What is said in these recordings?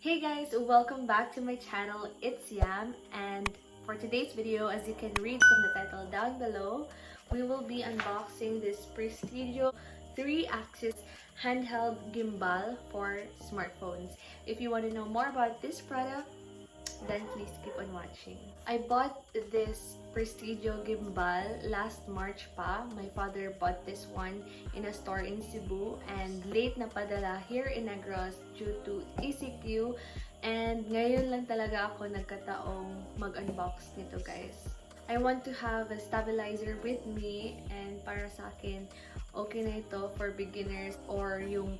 Hey guys, welcome back to my channel. It's Yam, and for today's video, as you can read from the title down below, we will be unboxing this Prestigio 3-axis handheld gimbal for smartphones. If you want to know more about this product, then please keep on watching. I bought this Prestigio gimbal last March pa. My father bought this one in a store in Cebu and late na padala here in Negros due to ECQ, and ngayon lang talaga ako nagkataong mag-unbox nito, guys. I want to have a stabilizer with me, and para sa akin, okay na ito for beginners or yung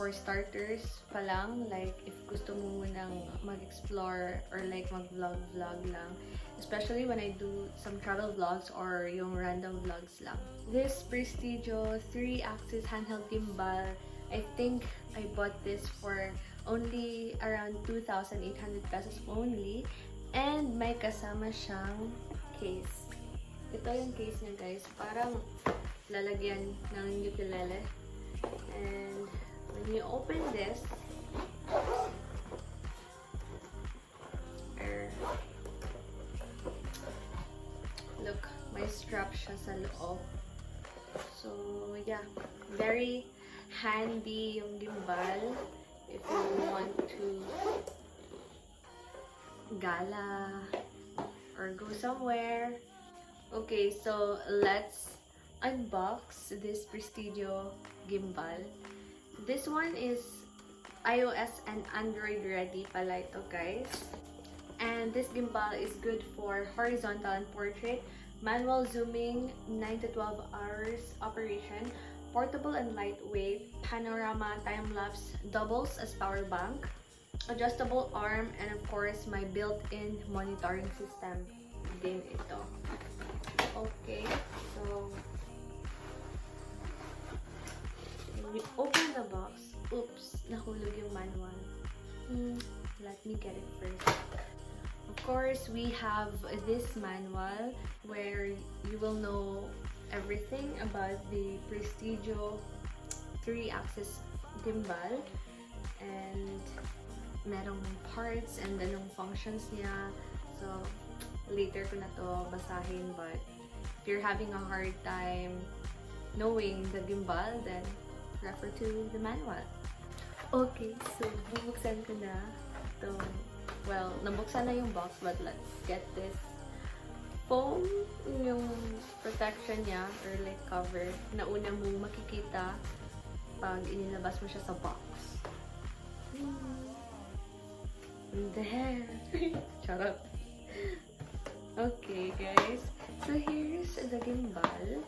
for starters pa lang, like if gusto mo munang mag-explore or like mag-vlog lang, especially when I do some travel vlogs or yung random vlogs lang. This Prestigio 3-axis handheld gimbal, I think I bought this for only around 2,800 pesos only, and may kasama siyang case. Ito yung case niya, guys, parang lalagyan ng ukulele, and when you open this, look, may strap siya sa loob. So, yeah, very handy yung gimbal if you want to gala or go somewhere. Okay, so let's unbox this Prestigio gimbal. This one is iOS and Android ready pala ito, guys. And this gimbal is good for horizontal and portrait, manual zooming, 9 to 12 hours operation, portable and lightweight, panorama, time-lapse, doubles as power bank, adjustable arm, and of course, my built-in monitoring system din ito. Okay, so we open the box. Oops, nahulog yung manual. Let me get it first. Of course, we have this manual where you will know everything about the Prestigio 3-axis gimbal, and merong parts and then yung functions niya. So, later ko na to basahin, but if you're having a hard time knowing the gimbal, then refer to the manual. Okay, so bubuksan ko na ito. Well, nabuksan na yung box, but let's get this foam, yung protection niya or like cover na una mong makikita pag inilabas mo siya sa box. And then, charot. Okay, guys. So here's the gimbal.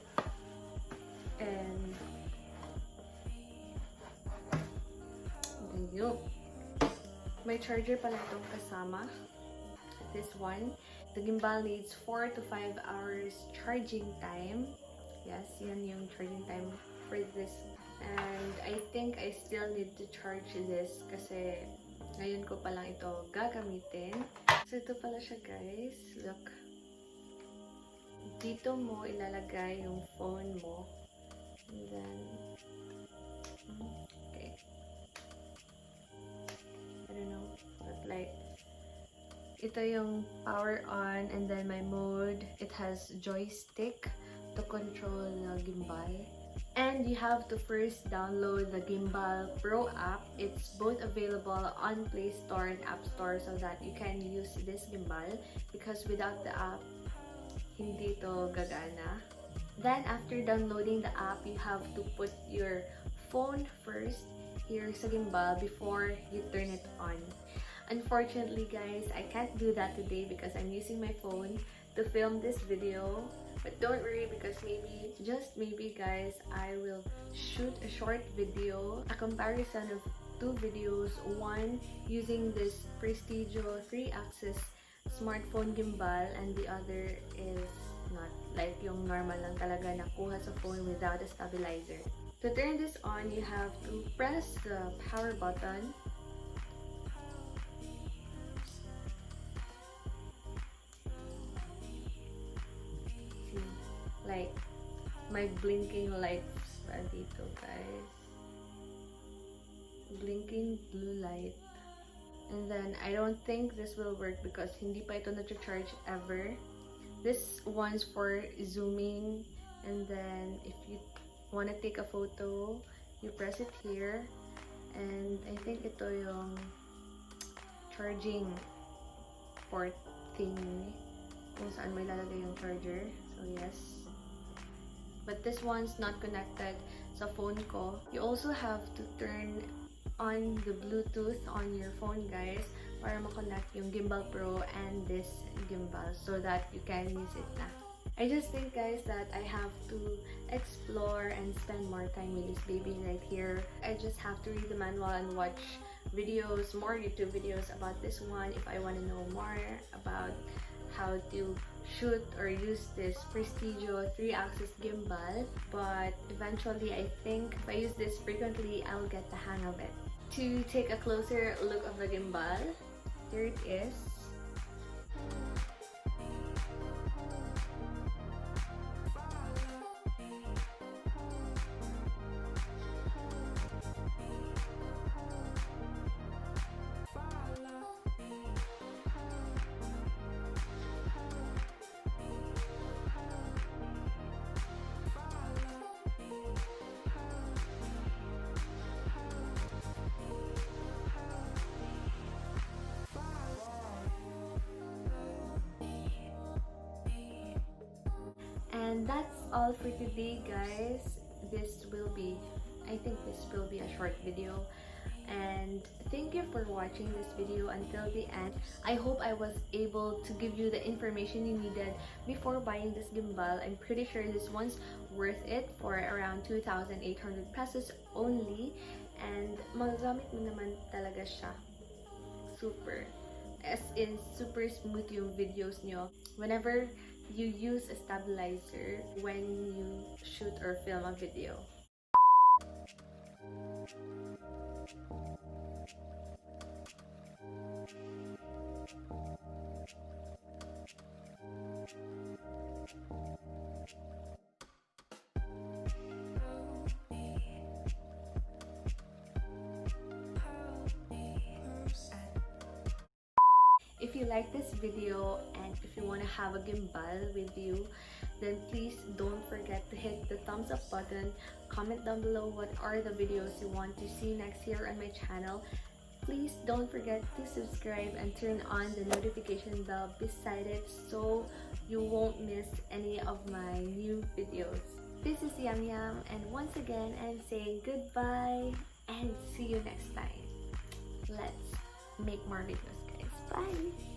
And yun. May charger pala itong kasama. This one. The gimbal needs 4 to 5 hours charging time. Yes, yan yung charging time for this. And I think I still need to charge this kasi ngayon ko palang ito gagamitin. So ito pala siya, guys. Look. Dito mo ilalagay yung phone mo. And then, okay. I don't know, but like, ito yung power on, and then my mode, it has joystick to control the gimbal. And you have to first download the Gimbal Pro app. It's both available on Play Store and App Store so that you can use this gimbal, because without the app, hindi to gagana. Then after downloading the app, you have to put your phone first here sa gimbal before you turn it on. Unfortunately, guys, I can't do that today because I'm using my phone to film this video. But don't worry, because maybe, just maybe, guys, I will shoot a short video, a comparison of two videos, one using this Prestigio 3-axis smartphone gimbal and the other is not, like yung normal lang talaga nakuha sa phone without a stabilizer. To turn this on, you have to press the power button. See, like, may blinking lights pa dito, guys. Blinking blue light. And then I don't think this will work because hindi pa ito na-charge ever. This one's for zooming, and then if you want to take a photo, you press it here. And I think ito yung charging port thing kung saan may lalagay yung charger. So yes. But this one's not connected sa phone ko. You also have to turn on the Bluetooth on your phone, guys, para ma-connect yung Gimbal Pro and this gimbal so that you can use it na. I just think, guys, that I have to explore and spend more time with this baby right here. I just have to read the manual and watch videos, more YouTube videos about this one if I want to know more about how to shoot or use this 𝐓 𝐓𝐄 3-axis gimbal. But eventually, I think if I use this frequently, I'll get the hang of it. To take a closer look of the gimbal, here it is. And that's all for today, guys. I think this will be a short video. And thank you for watching this video until the end. I hope I was able to give you the information you needed before buying this gimbal. I'm pretty sure this one's worth it for around 2,800 pesos only. And magagamit mo naman talaga siya. Super. As in, super smooth yung videos nyo whenever you use a stabilizer when you shoot or film a video. If you like this video and if you want to have a gimbal with you, then please don't forget to hit the thumbs up button. Comment down below what are the videos you want to see next here on my channel. Please don't forget to subscribe and turn on the notification bell beside it so you won't miss any of my new videos. This is Yamyam, and once again I'm saying goodbye and see you next time. Let's make more videos, guys. Bye!